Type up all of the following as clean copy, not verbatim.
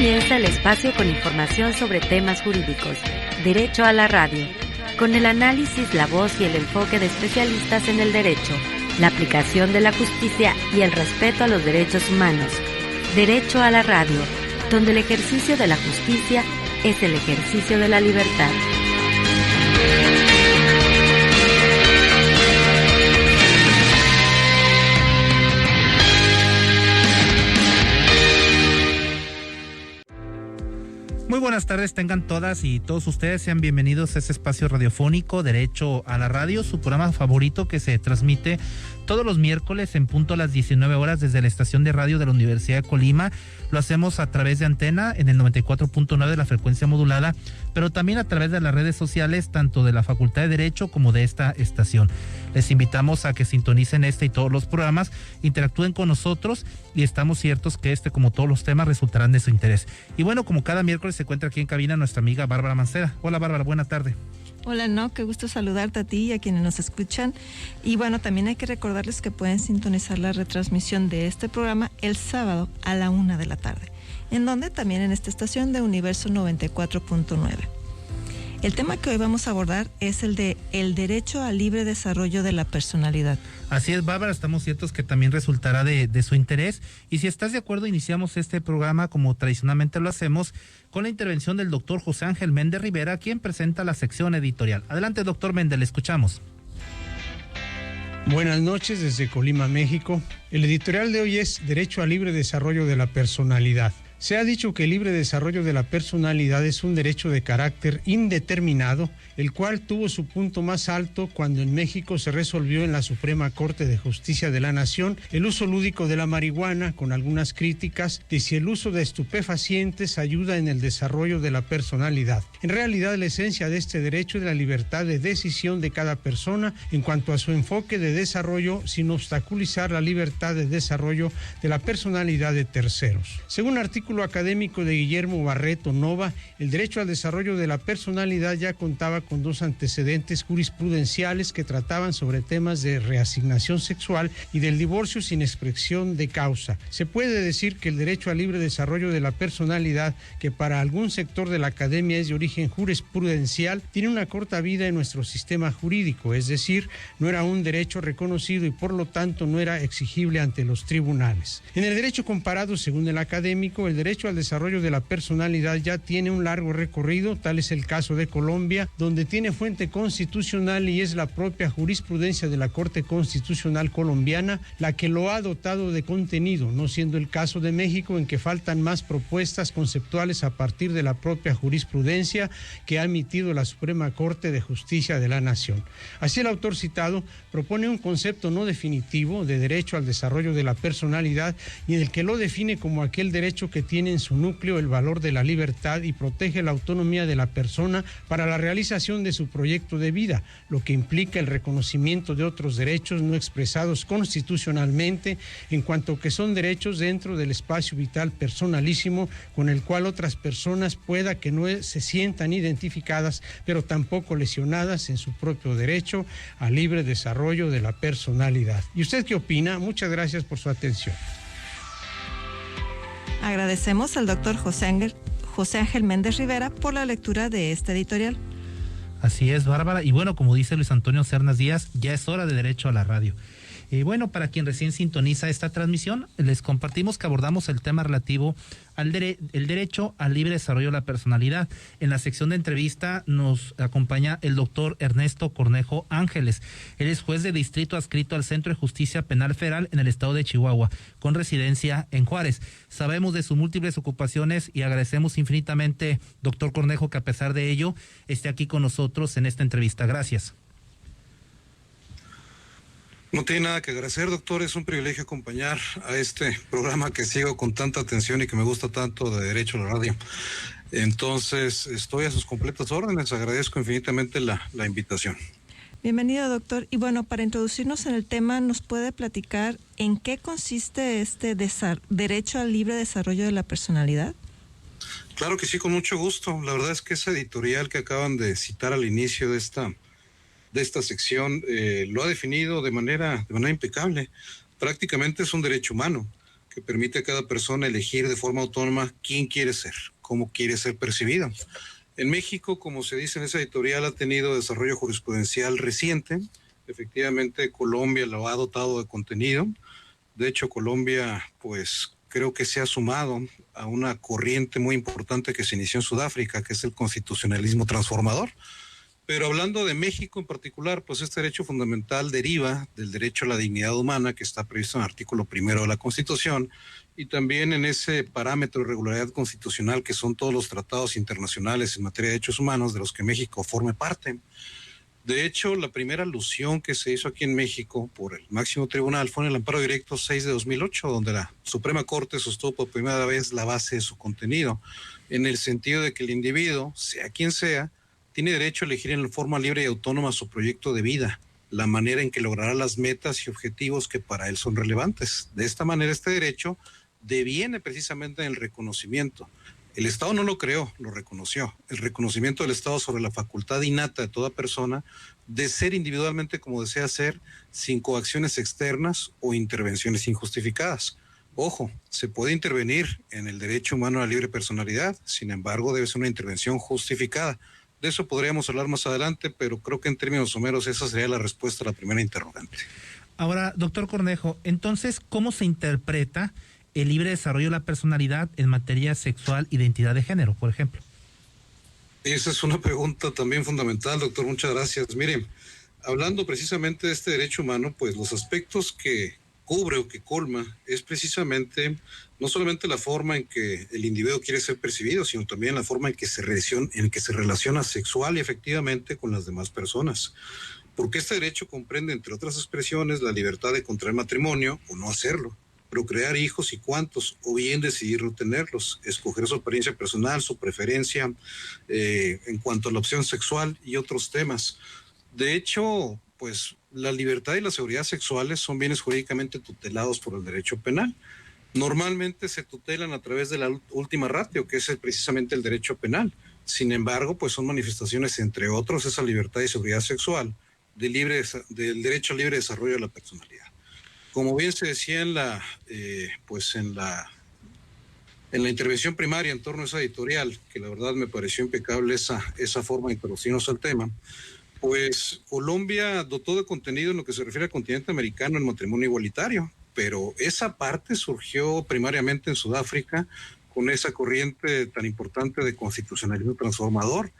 comienza el espacio con información sobre temas jurídicos. Derecho a la radio. Con el análisis, la voz y el enfoque de especialistas en el derecho, la aplicación de la justicia y el respeto a los derechos humanos. Derecho a la radio, donde el ejercicio de la justicia es el ejercicio de la libertad. Muy buenas tardes, tengan todas y todos ustedes, sean bienvenidos a este espacio radiofónico Derecho a la Radio, su programa favorito que se transmite todos los miércoles en punto a las 19 horas desde la estación de radio de la Universidad de Colima. Lo hacemos a través de antena en el 94.9 de la frecuencia modulada, pero también a través de las redes sociales, tanto de la Facultad de Derecho como de esta estación. Les invitamos a que sintonicen este y todos los programas, interactúen con nosotros y estamos ciertos que como todos los temas, resultarán de su interés. Y bueno, como cada miércoles se encuentra aquí en cabina nuestra amiga Bárbara Mancera. Hola Bárbara, buena tarde. Hola, no, qué gusto saludarte a ti y a quienes nos escuchan. Y bueno, también hay que recordarles que pueden sintonizar la retransmisión de este programa el sábado a la 1 de la tarde, en donde también en esta estación de Universo 94.9. El tema que hoy vamos a abordar es el de el derecho al libre desarrollo de la personalidad. Así es, Bárbara, estamos ciertos que también resultará de su interés. Y si estás de acuerdo, iniciamos este programa como tradicionalmente lo hacemos, con la intervención del doctor José Ángel Méndez Rivera, quien presenta la sección editorial. Adelante, doctor Méndez, le escuchamos. Buenas noches desde Colima, México. El editorial de hoy es Derecho al libre desarrollo de la personalidad. Se ha dicho que el libre desarrollo de la personalidad es un derecho de carácter indeterminado, el cual tuvo su punto más alto cuando en México se resolvió en la Suprema Corte de Justicia de la Nación el uso lúdico de la marihuana, con algunas críticas de si el uso de estupefacientes ayuda en el desarrollo de la personalidad. En realidad, la esencia de este derecho es la libertad de decisión de cada persona en cuanto a su enfoque de desarrollo, sin obstaculizar la libertad de desarrollo de la personalidad de terceros. Según artículo académico de Guillermo Barreto Nova, el derecho al desarrollo de la personalidad ya contaba con dos antecedentes jurisprudenciales que trataban sobre temas de reasignación sexual y del divorcio sin expresión de causa. Se puede decir que el derecho al libre desarrollo de la personalidad, que para algún sector de la academia es de origen jurisprudencial, tiene una corta vida en nuestro sistema jurídico, es decir, no era un derecho reconocido y por lo tanto no era exigible ante los tribunales. En el derecho comparado, según el académico, el derecho al desarrollo de la personalidad ya tiene un largo recorrido, tal es el caso de Colombia, donde tiene fuente constitucional y es la propia jurisprudencia de la Corte Constitucional colombiana la que lo ha dotado de contenido, no siendo el caso de México, en que faltan más propuestas conceptuales a partir de la propia jurisprudencia que ha emitido la Suprema Corte de Justicia de la Nación. Así, el autor citado propone un concepto no definitivo de derecho al desarrollo de la personalidad y en el que lo define como aquel derecho que tiene en su núcleo el valor de la libertad y protege la autonomía de la persona para la realización de su proyecto de vida, lo que implica el reconocimiento de otros derechos no expresados constitucionalmente, en cuanto que son derechos dentro del espacio vital personalísimo con el cual otras personas pueda que no se sientan identificadas, pero tampoco lesionadas en su propio derecho al libre desarrollo de la personalidad. ¿Y usted qué opina? Muchas gracias por su atención. Agradecemos al doctor José Ángel Méndez Rivera por la lectura de este editorial. Así es, Bárbara. Y bueno, como dice Luis Antonio Cernas Díaz, ya es hora de Derecho a la Radio. Bueno, para quien recién sintoniza esta transmisión, les compartimos que abordamos el tema relativo al el derecho al libre desarrollo de la personalidad. En la sección de entrevista nos acompaña el doctor Ernesto Cornejo Ángeles. Él es juez de distrito adscrito al Centro de Justicia Penal Federal en el estado de Chihuahua, con residencia en Juárez. Sabemos de sus múltiples ocupaciones y agradecemos infinitamente, doctor Cornejo, que a pesar de ello esté aquí con nosotros en esta entrevista. Gracias. No tiene nada que agradecer, doctor. Es un privilegio acompañar a este programa que sigo con tanta atención y que me gusta tanto, de Derecho a la Radio. Entonces, estoy a sus completas órdenes. Agradezco infinitamente la invitación. Bienvenido, doctor. Y bueno, para introducirnos en el tema, ¿nos puede platicar en qué consiste este derecho al libre desarrollo de la personalidad? Claro que sí, con mucho gusto. La verdad es que ese editorial que acaban de citar al inicio de esta sección lo ha definido de manera impecable. Prácticamente es un derecho humano que permite a cada persona elegir de forma autónoma quién quiere ser, cómo quiere ser percibido. En México, como se dice en esa editorial, ha tenido desarrollo jurisprudencial reciente. Efectivamente, Colombia lo ha dotado de contenido. De hecho, Colombia, pues creo que se ha sumado a una corriente muy importante que se inició en Sudáfrica, que es el constitucionalismo transformador. Pero hablando de México en particular, pues este derecho fundamental deriva del derecho a la dignidad humana que está previsto en el artículo 1 de la Constitución y también en ese parámetro de regularidad constitucional que son todos los tratados internacionales en materia de derechos humanos de los que México forme parte. De hecho, la primera alusión que se hizo aquí en México por el máximo tribunal fue en el amparo directo 6 de 2008, donde la Suprema Corte sostuvo por primera vez la base de su contenido, en el sentido de que el individuo, sea quien sea, tiene derecho a elegir en forma libre y autónoma su proyecto de vida, la manera en que logrará las metas y objetivos que para él son relevantes. De esta manera, este derecho deviene precisamente del reconocimiento. El Estado no lo creó, lo reconoció. El reconocimiento del Estado sobre la facultad innata de toda persona de ser individualmente como desea ser, sin coacciones externas o intervenciones injustificadas. Ojo, se puede intervenir en el derecho humano a la libre personalidad, sin embargo, debe ser una intervención justificada. De eso podríamos hablar más adelante, pero creo que en términos someros esa sería la respuesta a la primera interrogante. Ahora, doctor Cornejo, entonces, ¿cómo se interpreta el libre desarrollo de la personalidad en materia sexual, identidad de género, por ejemplo? Esa es una pregunta también fundamental, doctor. Muchas gracias. Miren, hablando precisamente de este derecho humano, pues los aspectos que cubre o que colma es precisamente no solamente la forma en que el individuo quiere ser percibido, sino también la forma en que se relaciona sexual y efectivamente con las demás personas. Porque este derecho comprende, entre otras expresiones, la libertad de contraer matrimonio o no hacerlo, procrear hijos y cuántos, o bien decidir no tenerlos, escoger su apariencia personal, su preferencia en cuanto a la opción sexual y otros temas. De hecho, pues la libertad y la seguridad sexuales son bienes jurídicamente tutelados por el derecho penal. Normalmente se tutelan a través de la última ratio, que es precisamente el derecho penal. Sin embargo, pues son manifestaciones, entre otros, esa libertad y seguridad sexual del derecho al libre desarrollo de la personalidad. Como bien se decía en la intervención primaria en torno a esa editorial, que la verdad me pareció impecable esa forma de introducirnos al tema, pues Colombia dotó de contenido en lo que se refiere al continente americano el matrimonio igualitario, pero esa parte surgió primariamente en Sudáfrica con esa corriente tan importante de constitucionalismo transformador.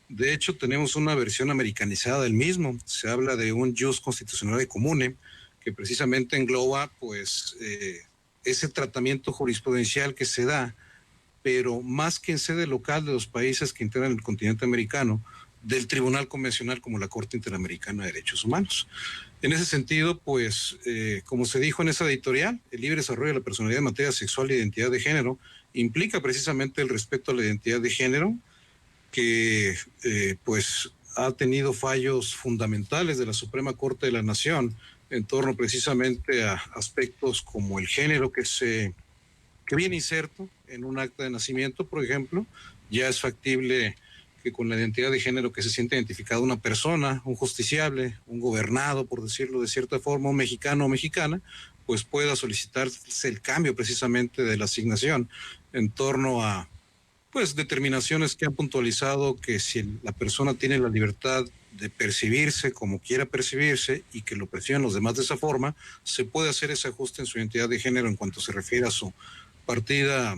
De hecho, tenemos una versión americanizada del mismo. Se habla de un jus constitucionale comune, que precisamente engloba pues ese tratamiento jurisprudencial que se da, pero más que en sede local de los países que integran el continente americano, del Tribunal Convencional como la Corte Interamericana de Derechos Humanos. En ese sentido, pues, como se dijo en esa editorial, el libre desarrollo de la personalidad en materia sexual e identidad de género implica precisamente el respeto a la identidad de género, que pues ha tenido fallos fundamentales de la Suprema Corte de la Nación en torno precisamente a aspectos como el género que viene inserto en un acta de nacimiento, por ejemplo. Ya es factible que con la identidad de género que se siente identificada una persona, un justiciable, un gobernado, por decirlo de cierta forma, un mexicano o mexicana, pues pueda solicitarse el cambio precisamente de la asignación en torno a pues determinaciones que han puntualizado que si la persona tiene la libertad de percibirse como quiera percibirse y que lo perciban los demás de esa forma, se puede hacer ese ajuste en su identidad de género en cuanto se refiere a su partida.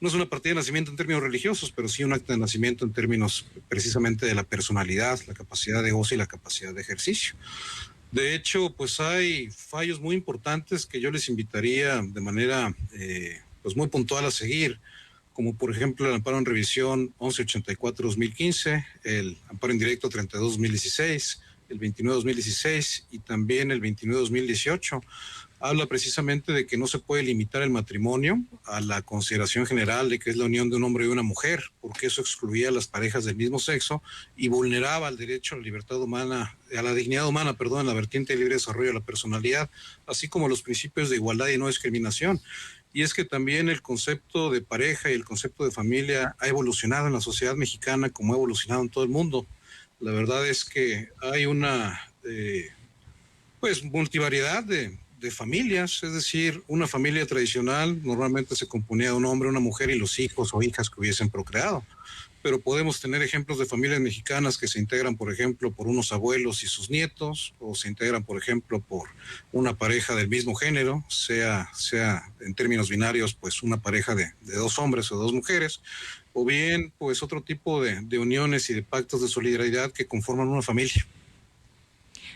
No es una partida de nacimiento en términos religiosos, pero sí un acta de nacimiento en términos precisamente de la personalidad, la capacidad de goce y la capacidad de ejercicio. De hecho, pues hay fallos muy importantes que yo les invitaría de manera pues muy puntual a seguir, como por ejemplo el amparo en revisión 1184-2015, el amparo indirecto 32-2016, el 29-2016 y también el 29-2018. Habla precisamente de que no se puede limitar el matrimonio a la consideración general de que es la unión de un hombre y una mujer, porque eso excluía a las parejas del mismo sexo y vulneraba el derecho a la libertad humana, a la dignidad humana, en la vertiente de libre desarrollo de la personalidad, así como los principios de igualdad y no discriminación. Y es que también el concepto de pareja y el concepto de familia ha evolucionado en la sociedad mexicana como ha evolucionado en todo el mundo. La verdad es que hay una pues multivariedad de de familias, es decir, una familia tradicional normalmente se componía de un hombre, una mujer y los hijos o hijas que hubiesen procreado. Pero podemos tener ejemplos de familias mexicanas que se integran, por ejemplo, por unos abuelos y sus nietos, o se integran, por ejemplo, por una pareja del mismo género, sea en términos binarios, pues una pareja de dos hombres o dos mujeres, o bien, pues otro tipo de uniones y de pactos de solidaridad que conforman una familia.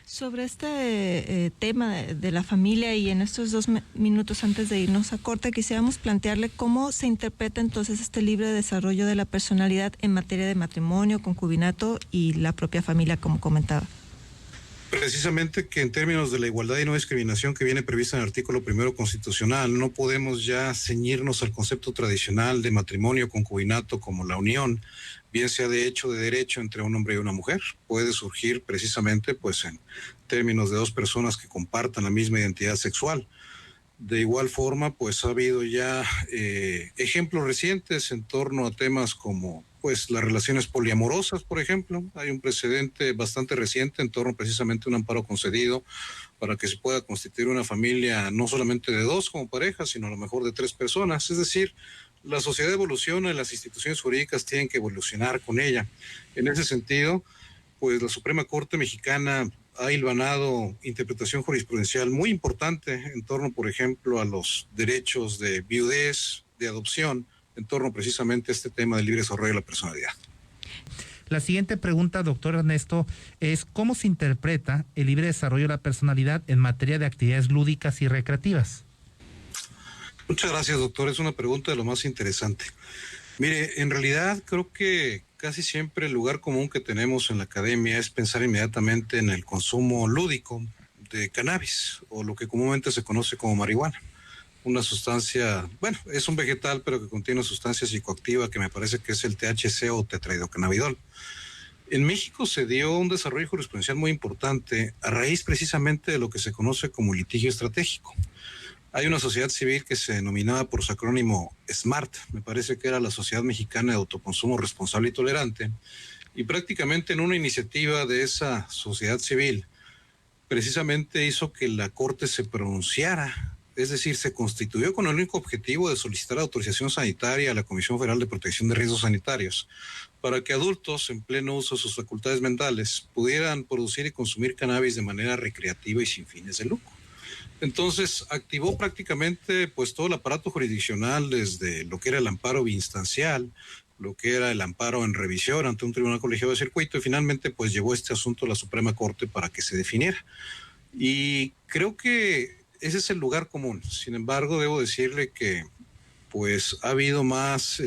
Sobre este tema de la familia, y en estos 2 minutos antes de irnos a corte, quisiéramos plantearle cómo se interpreta entonces este libre desarrollo de la personalidad en materia de matrimonio, concubinato y la propia familia, como comentaba. Precisamente que en términos de la igualdad y no discriminación que viene prevista en el artículo 1 constitucional, no podemos ya ceñirnos al concepto tradicional de matrimonio, concubinato como la unión, bien sea de hecho o de derecho entre un hombre y una mujer. Puede surgir precisamente pues en términos de dos personas que compartan la misma identidad sexual. De igual forma, pues ha habido ya ejemplos recientes en torno a temas como pues las relaciones poliamorosas, por ejemplo. Hay un precedente bastante reciente en torno precisamente a un amparo concedido para que se pueda constituir una familia no solamente de dos como pareja, sino a lo mejor de 3 personas. Es decir, la sociedad evoluciona y las instituciones jurídicas tienen que evolucionar con ella. En ese sentido, pues la Suprema Corte Mexicana ha hilvanado interpretación jurisprudencial muy importante en torno, por ejemplo, a los derechos de viudez, de adopción, en torno precisamente a este tema del libre desarrollo de la personalidad. La siguiente pregunta, doctor Ernesto, es ¿cómo se interpreta el libre desarrollo de la personalidad en materia de actividades lúdicas y recreativas? Muchas gracias, doctor. Es una pregunta de lo más interesante. Mire, en realidad creo que casi siempre el lugar común que tenemos en la academia es pensar inmediatamente en el consumo lúdico de cannabis, o lo que comúnmente se conoce como marihuana. Una sustancia, bueno, es un vegetal, pero que contiene una sustancia psicoactiva que me parece que es el THC o tetrahidrocannabinol. En México se dio un desarrollo jurisprudencial muy importante a raíz precisamente de lo que se conoce como litigio estratégico. Hay una sociedad civil que se denominaba por su acrónimo SMART, me parece que era la Sociedad Mexicana de Autoconsumo Responsable y Tolerante, y prácticamente en una iniciativa de esa sociedad civil, precisamente hizo que la Corte se pronunciara, es decir, se constituyó con el único objetivo de solicitar autorización sanitaria a la Comisión Federal de Protección de Riesgos Sanitarios para que adultos en pleno uso de sus facultades mentales pudieran producir y consumir cannabis de manera recreativa y sin fines de lucro. Entonces activó prácticamente pues todo el aparato jurisdiccional, desde lo que era el amparo instancial, lo que era el amparo en revisión ante un tribunal colegiado de circuito, y finalmente pues llevó este asunto a la Suprema Corte para que se definiera. Y creo que ese es el lugar común. Sin embargo, debo decirle que pues ha habido más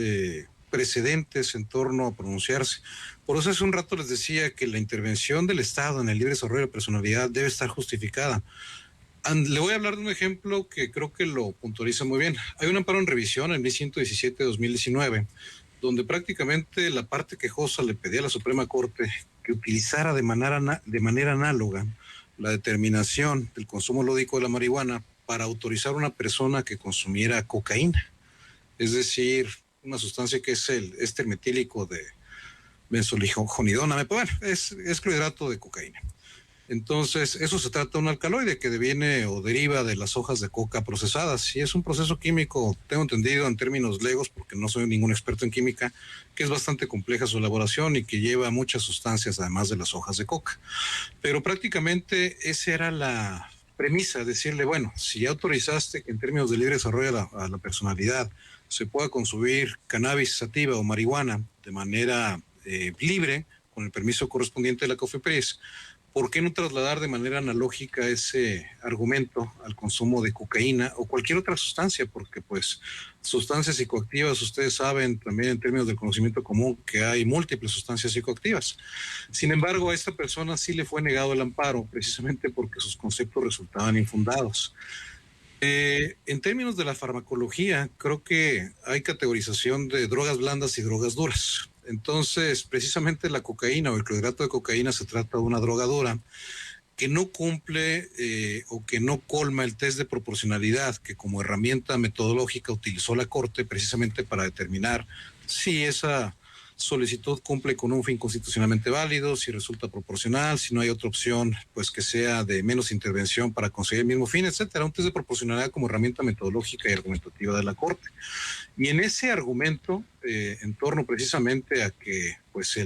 precedentes en torno a pronunciarse. Por eso hace un rato les decía que la intervención del Estado en el libre desarrollo de la personalidad debe estar justificada. Le voy a hablar de un ejemplo que creo que lo puntualiza muy bien. Hay un amparo en revisión, el 1117 de 2019, donde prácticamente la parte quejosa le pedía a la Suprema Corte que utilizara de manera análoga la determinación del consumo lúdico de la marihuana para autorizar a una persona que consumiera cocaína. Es decir, una sustancia que es el éster metílico de benzoljonidona, bueno, es clorhidrato de cocaína. Entonces, eso se trata de un alcaloide que deviene o deriva de las hojas de coca procesadas, y es un proceso químico, tengo entendido en términos legos, porque no soy ningún experto en química, que es bastante compleja su elaboración y que lleva muchas sustancias además de las hojas de coca. Pero prácticamente esa era la premisa, decirle, bueno, si ya autorizaste que en términos de libre desarrollo a la personalidad se pueda consumir cannabis sativa o marihuana de manera libre, con el permiso correspondiente de la COFEPRIS, ¿por qué no trasladar de manera analógica ese argumento al consumo de cocaína o cualquier otra sustancia? Porque pues sustancias psicoactivas, ustedes saben también en términos del conocimiento común que hay múltiples sustancias psicoactivas. Sin embargo, a esta persona sí le fue negado el amparo precisamente porque sus conceptos resultaban infundados. En términos de la farmacología, creo que hay categorización de drogas blandas y drogas duras. Entonces, precisamente la cocaína o el clorhidrato de cocaína se trata de una droga dura que no cumple o que no colma el test de proporcionalidad que como herramienta metodológica utilizó la Corte precisamente para determinar si esa solicitud cumple con un fin constitucionalmente válido, si resulta proporcional, si no hay otra opción, pues que sea de menos intervención para conseguir el mismo fin, etcétera. Un test de proporcionalidad como herramienta metodológica y argumentativa de la Corte. Y en ese argumento, en torno precisamente a que pues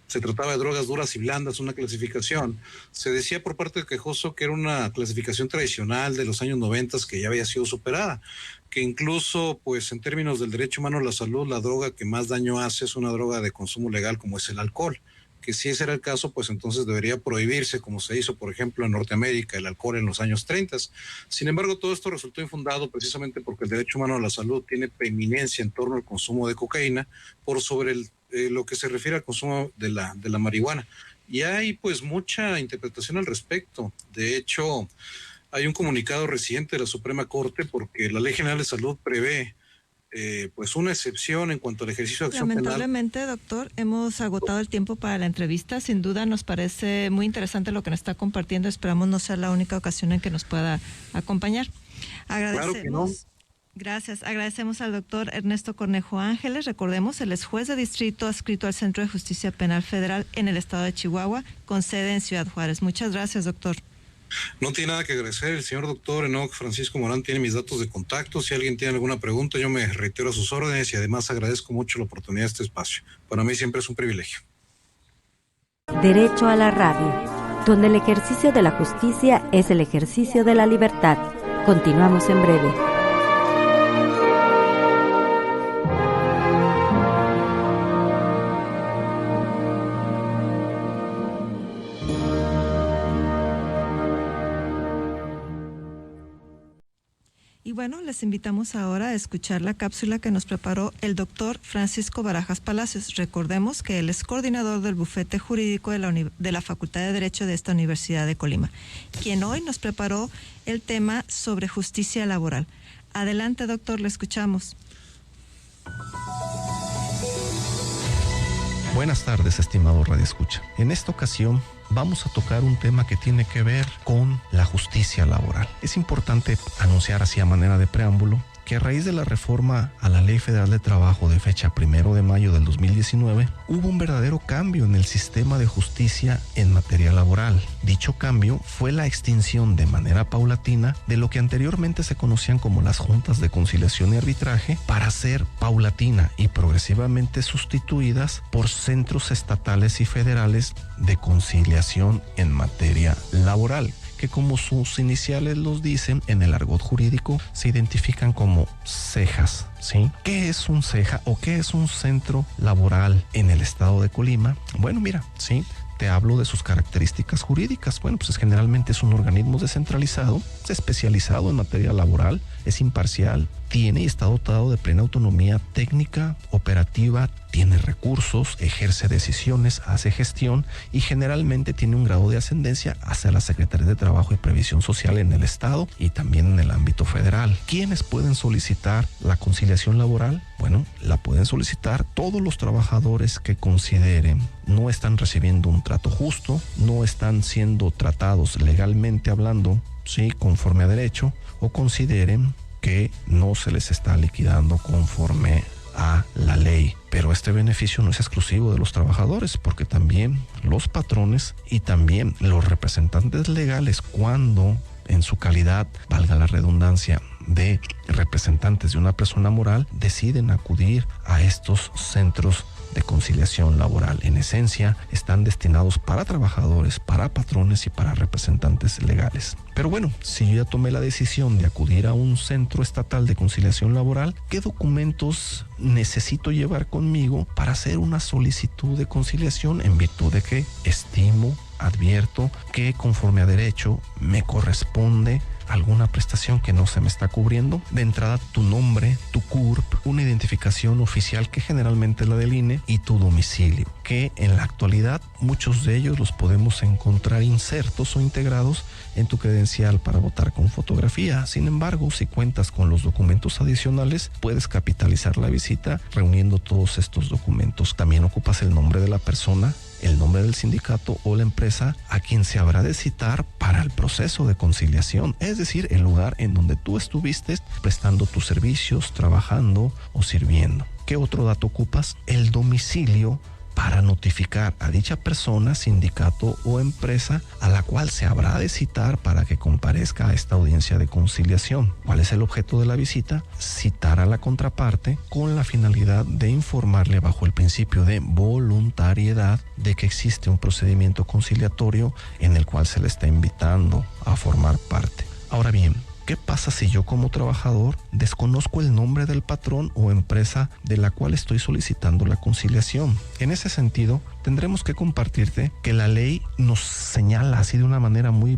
se trataba de drogas duras y blandas, una clasificación, se decía por parte del quejoso que era una clasificación tradicional de los años 90 que ya había sido superada, que incluso pues en términos del derecho humano a la salud, la droga que más daño hace es una droga de consumo legal como es el alcohol, que si ese era el caso, pues entonces debería prohibirse, como se hizo, por ejemplo, en Norteamérica, el alcohol en los años 30. Sin embargo, todo esto resultó infundado precisamente porque el derecho humano a la salud tiene preeminencia en torno al consumo de cocaína por sobre lo que se refiere al consumo de la marihuana. Y hay pues mucha interpretación al respecto. De hecho, hay un comunicado reciente de la Suprema Corte porque la Ley General de Salud prevé pues una excepción en cuanto al ejercicio de acción penal. Lamentablemente, doctor, hemos agotado el tiempo para la entrevista. Sin duda nos parece muy interesante lo que nos está compartiendo. Esperamos no sea la única ocasión en que nos pueda acompañar. Agradecemos. Claro que no. Gracias. Agradecemos al doctor Ernesto Cornejo Ángeles. Recordemos, él es juez de distrito adscrito al Centro de Justicia Penal Federal en el estado de Chihuahua, con sede en Ciudad Juárez. Muchas gracias, doctor. No tiene nada que agradecer. El señor doctor Enoc Francisco Morán tiene mis datos de contacto. Si alguien tiene alguna pregunta, yo me reitero a sus órdenes y además agradezco mucho la oportunidad de este espacio. Para mí siempre es un privilegio. Derecho a la radio, donde el ejercicio de la justicia es el ejercicio de la libertad. Continuamos en breve. Y bueno, les invitamos ahora a escuchar la cápsula que nos preparó el doctor Francisco Barajas Palacios. Recordemos que él es coordinador del bufete jurídico de la Facultad de Derecho de esta Universidad de Colima, quien hoy nos preparó el tema sobre justicia laboral. Adelante, doctor, le escuchamos. Buenas tardes, estimado radioescucha. En esta ocasión vamos a tocar un tema que tiene que ver con la justicia laboral. Es importante anunciar así a manera de preámbulo que a raíz de la reforma a la Ley Federal de Trabajo de fecha 1 de mayo del 2019, hubo un verdadero cambio en el sistema de justicia en materia laboral. Dicho cambio fue la extinción de manera paulatina de lo que anteriormente se conocían como las juntas de conciliación y arbitraje, para ser paulatina y progresivamente sustituidas por centros estatales y federales de conciliación en materia laboral, que como sus iniciales los dicen, en el argot jurídico se identifican como CEJAS, ¿sí? ¿Qué es un CEJA o qué es un centro laboral en el estado de Colima? Bueno, mira, ¿sí? Te hablo de sus características jurídicas. Bueno, pues generalmente es un organismo descentralizado, especializado en materia laboral, es imparcial, tiene y está dotado de plena autonomía técnica, operativa, tiene recursos, ejerce decisiones, hace gestión y generalmente tiene un grado de ascendencia hacia la Secretaría de Trabajo y Previsión Social en el estado y también en el ámbito federal. ¿Quiénes pueden solicitar la conciliación laboral? Bueno, la pueden solicitar todos los trabajadores que consideren no están recibiendo un trato justo, no están siendo tratados legalmente hablando, sí, conforme a derecho, o consideren que no se les está liquidando conforme a la ley. Pero este beneficio no es exclusivo de los trabajadores, porque también los patrones y también los representantes legales, cuando en su calidad, valga la redundancia, de representantes de una persona moral, deciden acudir a estos centros de conciliación laboral. En esencia, están destinados para trabajadores, para patrones y para representantes legales. Pero bueno, si yo ya tomé la decisión de acudir a un centro estatal de conciliación laboral, ¿qué documentos necesito llevar conmigo para hacer una solicitud de conciliación, en virtud de que estimo, advierto que conforme a derecho me corresponde alguna prestación que no se me está cubriendo? De entrada, tu nombre, tu CURP, una identificación oficial que generalmente es la del INE, y tu domicilio, que en la actualidad muchos de ellos los podemos encontrar insertos o integrados en tu credencial para votar con fotografía. Sin embargo, si cuentas con los documentos adicionales, puedes capitalizar la visita reuniendo todos estos documentos. También ocupas el nombre de la persona, el nombre del sindicato o la empresa a quien se habrá de citar para el proceso de conciliación, es decir, el lugar en donde tú estuviste prestando tus servicios, trabajando o sirviendo. ¿Qué otro dato ocupas? El domicilio para notificar a dicha persona, sindicato o empresa a la cual se habrá de citar para que comparezca a esta audiencia de conciliación. ¿Cuál es el objeto de la visita? Citar a la contraparte con la finalidad de informarle bajo el principio de voluntariedad de que existe un procedimiento conciliatorio en el cual se le está invitando a formar parte. Ahora bien, ¿qué pasa si yo como trabajador desconozco el nombre del patrón o empresa de la cual estoy solicitando la conciliación? En ese sentido, tendremos que compartirte que la ley nos señala así de una manera muy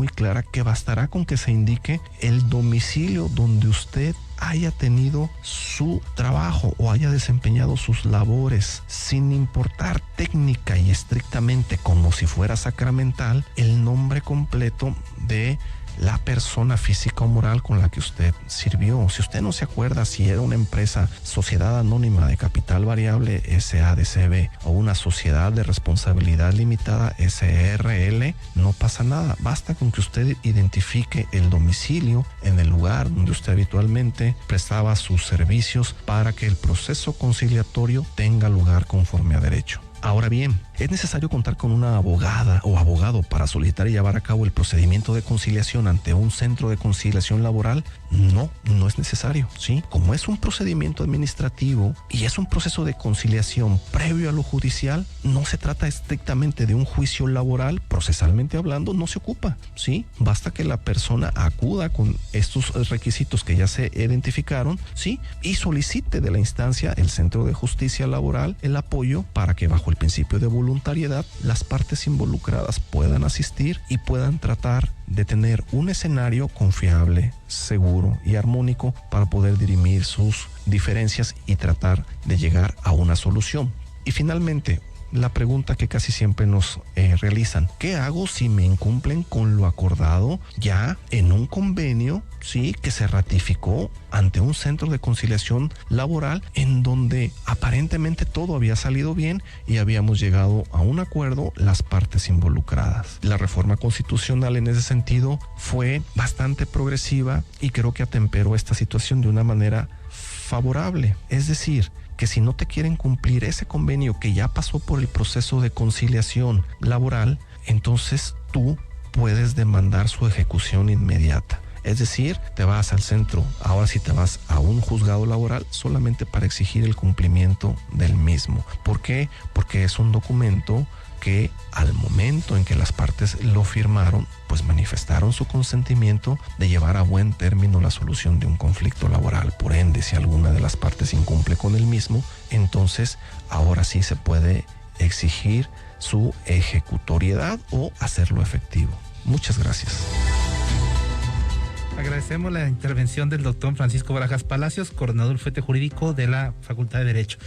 clara que bastará con que se indique el domicilio donde usted haya tenido su trabajo o haya desempeñado sus labores, sin importar técnica y estrictamente como si fuera sacramental, el nombre completo de la persona física o moral con la que usted sirvió. Si usted no se acuerda si era una empresa Sociedad Anónima de Capital Variable SADCB o una Sociedad de Responsabilidad Limitada SRL, no pasa nada. Basta con que usted identifique el domicilio en el lugar donde usted habitualmente prestaba sus servicios para que el proceso conciliatorio tenga lugar conforme a derecho. Ahora bien, ¿es necesario contar con una abogada o abogado para solicitar y llevar a cabo el procedimiento de conciliación ante un centro de conciliación laboral? No, no es necesario, ¿sí? Como es un procedimiento administrativo y es un proceso de conciliación previo a lo judicial, no se trata estrictamente de un juicio laboral, procesalmente hablando, no se ocupa, ¿sí? Basta que la persona acuda con estos requisitos que ya se identificaron, ¿sí? Y solicite de la instancia, el Centro de Justicia Laboral, el apoyo para que bajo el principio de voluntariedad las partes involucradas puedan asistir y puedan tratar de tener un escenario confiable, seguro y armónico para poder dirimir sus diferencias y tratar de llegar a una solución. Y finalmente, la pregunta que casi siempre nos realizan: ¿qué hago si me incumplen con lo acordado ya en un convenio, sí, que se ratificó ante un centro de conciliación laboral en donde aparentemente todo había salido bien y habíamos llegado a un acuerdo las partes involucradas? La reforma constitucional en ese sentido fue bastante progresiva y creo que atemperó esta situación de una manera favorable. Es decir, que si no te quieren cumplir ese convenio que ya pasó por el proceso de conciliación laboral, entonces tú puedes demandar su ejecución inmediata. Es decir, te vas al centro, ahora sí te vas a un juzgado laboral solamente para exigir el cumplimiento del mismo. ¿Por qué? Porque es un documento que al momento en que las partes lo firmaron, pues manifestaron su consentimiento de llevar a buen término la solución de un conflicto laboral. Por ende, si alguna de las partes incumple con el mismo, entonces ahora sí se puede exigir su ejecutoriedad o hacerlo efectivo. Muchas gracias. Agradecemos la intervención del doctor Francisco Barajas Palacios, coordinador del Bufete Jurídico de la Facultad de Derecho.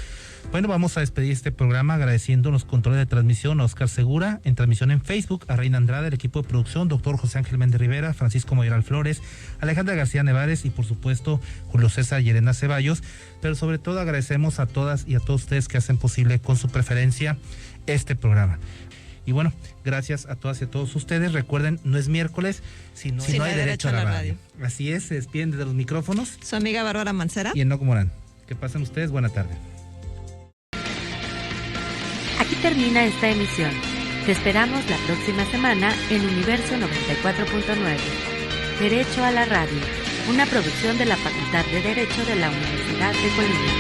Bueno, vamos a despedir este programa agradeciendo los controles de transmisión a Oscar Segura, en transmisión en Facebook, a Reina Andrade, el equipo de producción, doctor José Ángel Méndez Rivera, Francisco Moyeral Flores, Alejandra García Nevares y por supuesto Julio César y Elena Ceballos. Pero sobre todo agradecemos a todas y a todos ustedes que hacen posible con su preferencia este programa. Y bueno, gracias a todas y a todos ustedes. Recuerden, no es miércoles, si no hay derecho a la radio. Así es, se despiden desde los micrófonos su amiga Bárbara Mancera y Enoc Morán. Que pasen ustedes, buena tarde. Aquí termina esta emisión. Te esperamos la próxima semana en Universo 94.9. Derecho a la radio, una producción de la Facultad de Derecho de la Universidad de Colima.